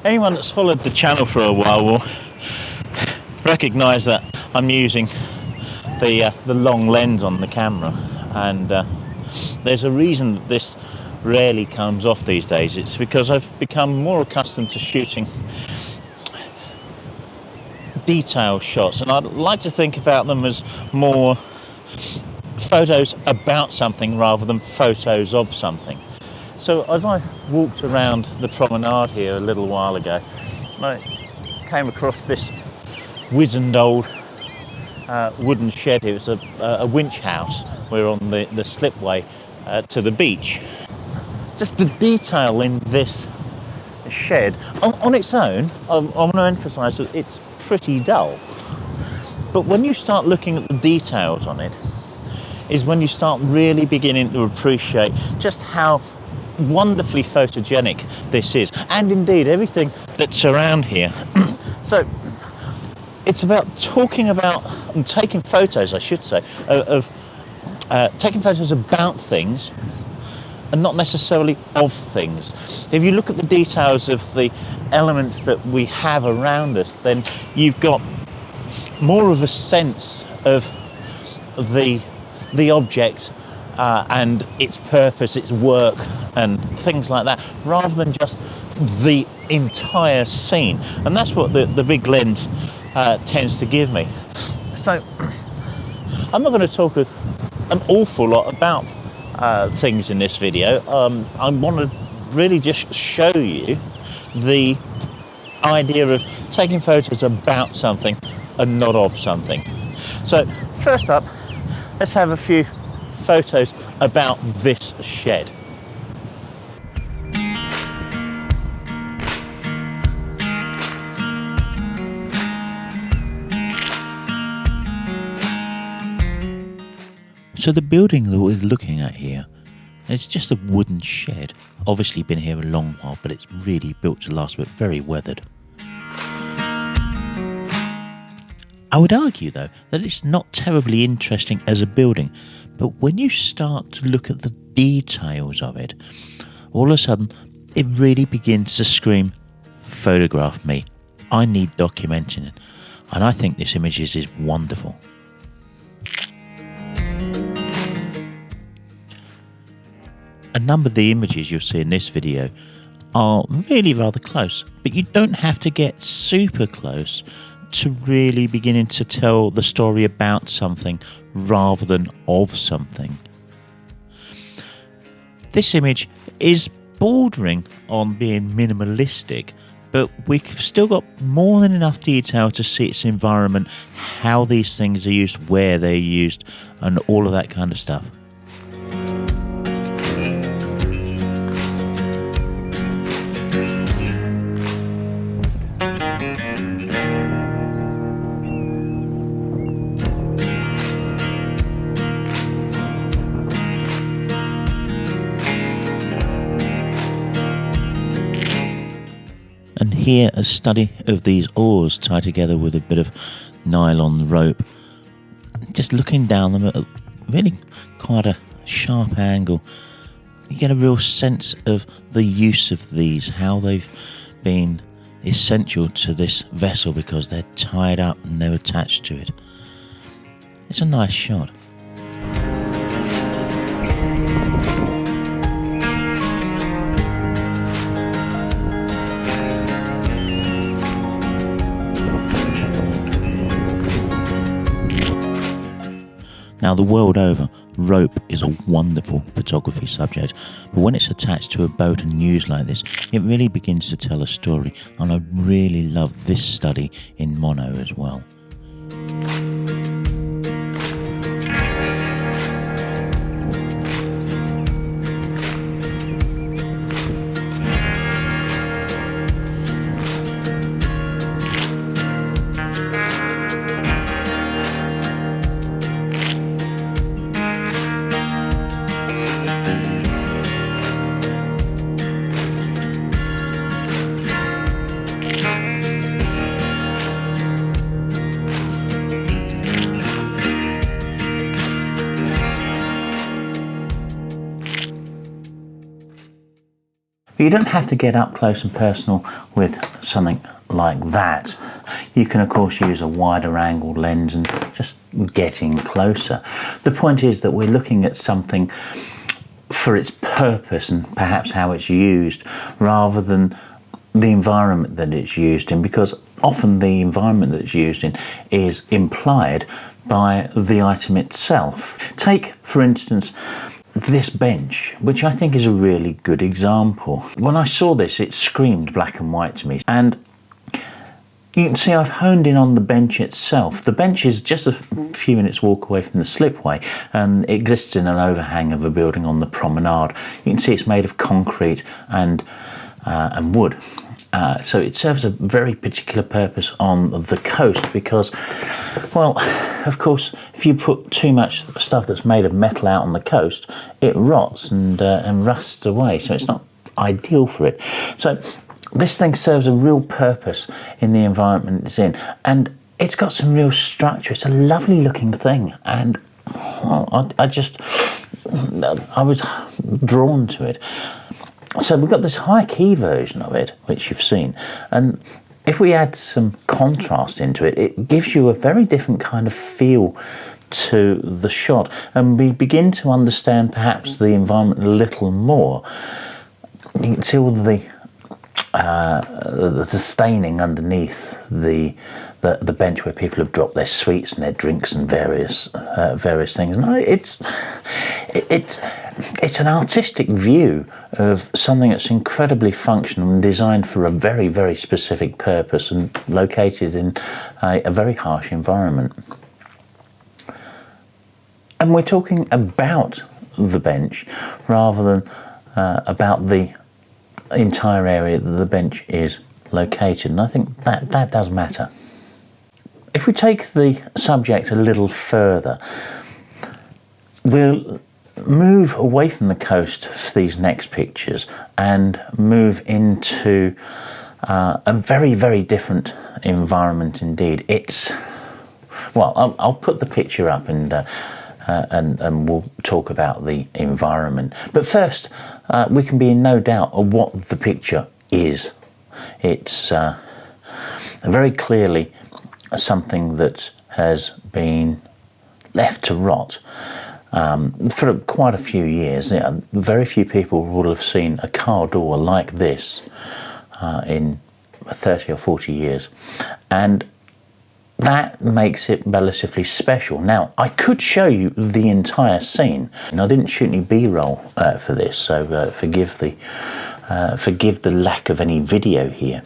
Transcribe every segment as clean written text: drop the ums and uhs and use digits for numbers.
Anyone that's followed the channel for a while will recognise that I'm using the long lens on the camera, and there's a reason that this rarely comes off these days. It's because I've become more accustomed to shooting detail shots, and I'd like to think about them as more photos about something rather than photos of something. So as I walked around the promenade here a little while ago, I came across this wizened old wooden shed. It was a winch house. We're on the slipway to the beach. Just the detail in this shed, on its own, I want to emphasise that it's pretty dull. But when you start looking at the details on it, is when you start really beginning to appreciate just how wonderfully photogenic this is, and indeed everything that's around here. So it's about talking about and taking photos, I should say, of taking photos about things and not necessarily of things. If you look at the details of the elements that we have around us, then you've got more of a sense of the object and its purpose, its work, and things like that, rather than just the entire scene. And that's what the big lens tends to give me. So I'm not going to talk an awful lot about things in this video. I want to really just show you the idea of taking photos about something and not of something. So first up, let's have a few photos about this shed. So the building that we're looking at here, it's just a wooden shed. Obviously been here a long while, but it's really built to last, but very weathered. I would argue, though, that it's not terribly interesting as a building, but when you start to look at the details of it, all of a sudden, it really begins to scream, photograph me. I need documenting it. And I think this image is wonderful. A number of the images you'll see in this video are really rather close, but you don't have to get super close to really beginning to tell the story about something rather than of something. This image is bordering on being minimalistic, but we've still got more than enough detail to see its environment, how these things are used, where they're used, and all of that kind of stuff. And here a study of these oars tied together with a bit of nylon rope. Just looking down them at a really quite a sharp angle, you get a real sense of the use of these, how they've been essential to this vessel because they're tied up and they're attached to it. It's a nice shot. Now, the world over, rope is a wonderful photography subject, but when it's attached to a boat and used like this, it really begins to tell a story, and I really love this study in mono as well. But you don't have to get up close and personal with something like that, you can of course use a wider angle lens and just get in closer. The point is that we're looking at something for its purpose and perhaps how it's used, rather than the environment that it's used in, because often the environment that it's used in is implied by the item itself. Take, for instance, this bench, which I think is a really good example. When I saw this, it screamed black and white to me, and you can see I've honed in on the bench itself. The bench is just a few minutes walk away from the slipway and it exists in an overhang of a building on the promenade. You can see it's made of concrete and wood. So it serves a very particular purpose on the coast because, well, of course, if you put too much stuff that's made of metal out on the coast, it rots and rusts away. So it's not ideal for it. So this thing serves a real purpose in the environment it's in, and it's got some real structure. It's a lovely looking thing, and well, I was drawn to it. So we've got this high key version of it, which you've seen, and if we add some contrast into it, it gives you a very different kind of feel to the shot, and we begin to understand perhaps the environment a little more. You can see all the staining underneath the bench where people have dropped their sweets and their drinks and various things. And it's an artistic view of something that's incredibly functional and designed for a very, very specific purpose and located in a very harsh environment. And we're talking about the bench rather than about the entire area that the bench is located, and I think that does matter. If we take the subject a little further, we'll move away from the coast for these next pictures and move into a very, very different environment indeed. It's, well, I'll put the picture up and we'll talk about the environment. But first, we can be in no doubt of what the picture is. It's very clearly something that has been left to rot for quite a few years. Very few people will have seen a car door like this in 30 or 40 years. And that makes it relatively special. Now, I could show you the entire scene, and I didn't shoot any B-roll for this, so forgive the lack of any video here.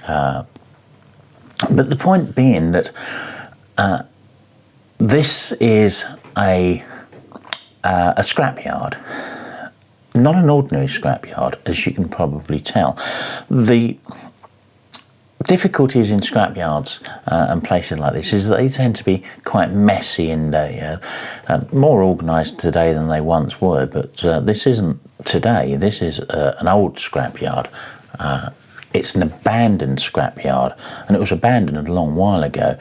But the point being that this is a scrapyard, not an ordinary scrapyard, as you can probably tell. The difficulties in scrapyards and places like this is that they tend to be quite messy and more organised today than they once were, but this isn't today. This is an old scrapyard. It's an abandoned scrapyard, and it was abandoned a long while ago,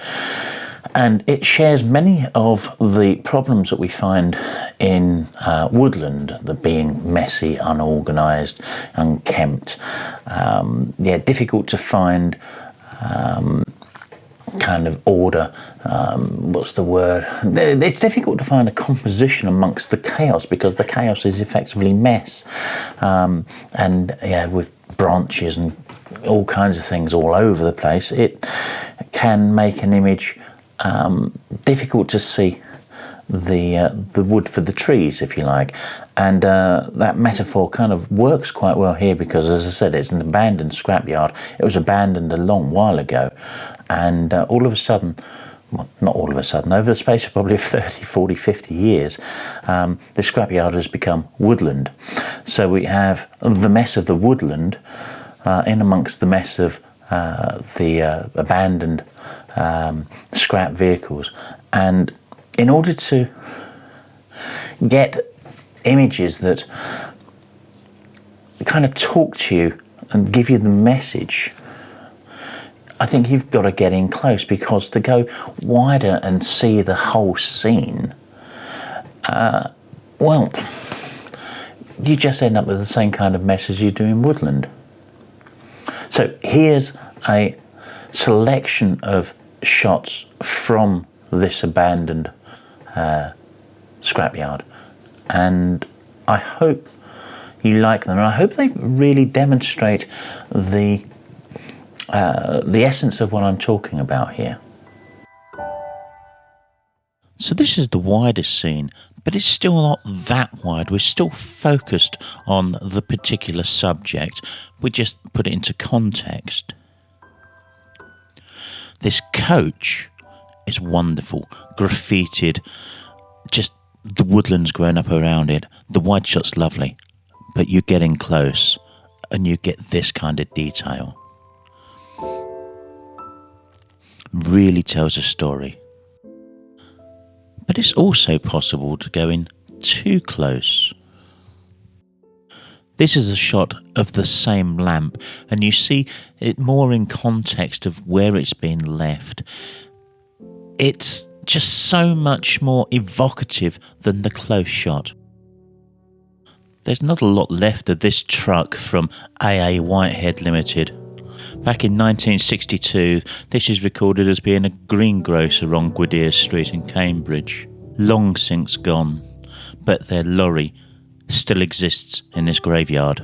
and it shares many of the problems that we find in woodland, the being messy, unorganised, unkempt, difficult to find kind of order. What's the word? It's difficult to find a composition amongst the chaos, because the chaos is effectively mess, and with branches and all kinds of things all over the place, it can make an image difficult to see the wood for the trees, if you like, and that metaphor kind of works quite well here, because, as I said, it's an abandoned scrapyard. It was abandoned a long while ago, and all of a sudden, well, not all of a sudden, over the space of probably 30, 40, 50 years, the scrapyard has become woodland. So we have the mess of the woodland in amongst the mess of the abandoned scrap vehicles. And in order to get images that kind of talk to you and give you the message, I think you've got to get in close, because to go wider and see the whole scene, well, you just end up with the same kind of mess as you do in woodland. So here's a selection of shots from this abandoned scrapyard, and I hope you like them, and I hope they really demonstrate the essence of what I'm talking about here. So this is the widest scene, but it's still not that wide. We're still focused on the particular subject. We just put it into context. This coach is wonderful, graffitied, just the woodlands growing up around it. The wide shot's lovely, but you're getting close and you get this kind of detail. Really tells a story. But it's also possible to go in too close. This is a shot of the same lamp, and you see it more in context of where it's been left. It's just so much more evocative than the close shot. There's not a lot left of this truck from AA Whitehead Limited. Back in 1962, this is recorded as being a greengrocer on Gwydir Street in Cambridge. Long since gone, but their lorry still exists in this graveyard.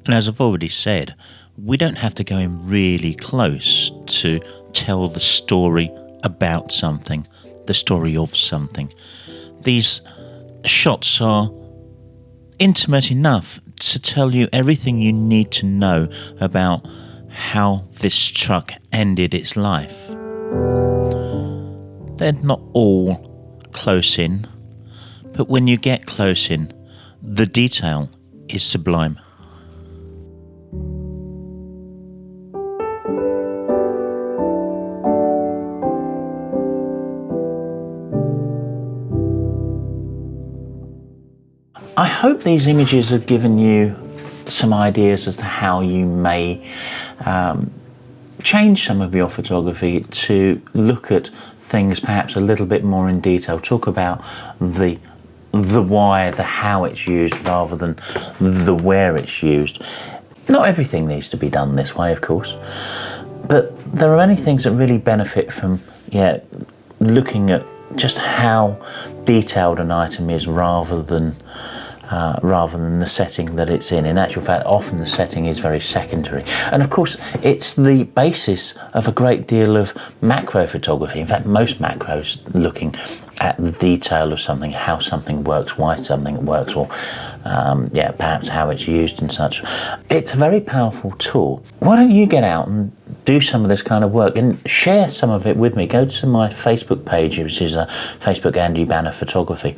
And as I've already said, we don't have to go in really close to tell the story about something, the story of something. These shots are intimate enough to tell you everything you need to know about how this truck ended its life. They're not all close in, but when you get close in, the detail is sublime. I hope these images have given you some ideas as to how you may change some of your photography to look at things perhaps a little bit more in detail. Talk about the why, the how it's used rather than the where it's used. Not everything needs to be done this way, of course, but there are many things that really benefit from looking at just how detailed an item is rather than the setting that it's in. In actual fact, often the setting is very secondary. And of course, it's the basis of a great deal of macro photography. In fact, most macros looking at the detail of something, how something works, why something works, or perhaps how it's used and such. It's a very powerful tool. Why don't you get out and do some of this kind of work and share some of it with me? Go to my Facebook page, which is Facebook Andrew Banner Photography,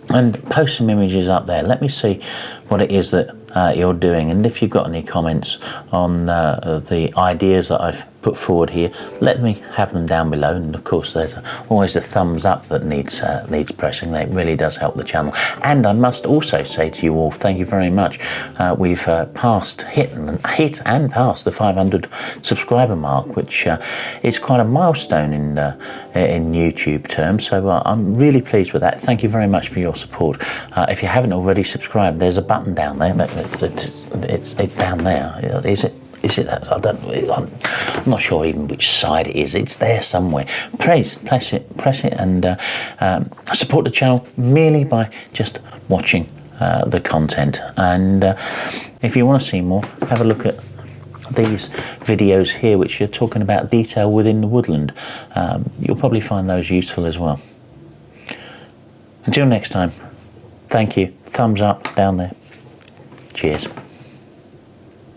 and post some images up there. Let me see what it is that you're doing, and if you've got any comments on the ideas that I've put forward here, let me have them down below. And of course, there's always a thumbs up that needs pressing. That really does help the channel. And I must also say to you all, thank you very much. We've hit and passed the 500 subscriber mark, which is quite a milestone in YouTube terms. So I'm really pleased with that. Thank you very much for your support. If you haven't already subscribed, there's a button down there. It's down there. Is it? Is it that? I'm not sure even which side it is. It's there somewhere. Press it, and support the channel merely by just watching the content. And if you want to see more, have a look at these videos here, which are talking about detail within the woodland. You'll probably find those useful as well. Until next time, thank you. Thumbs up down there. Cheers.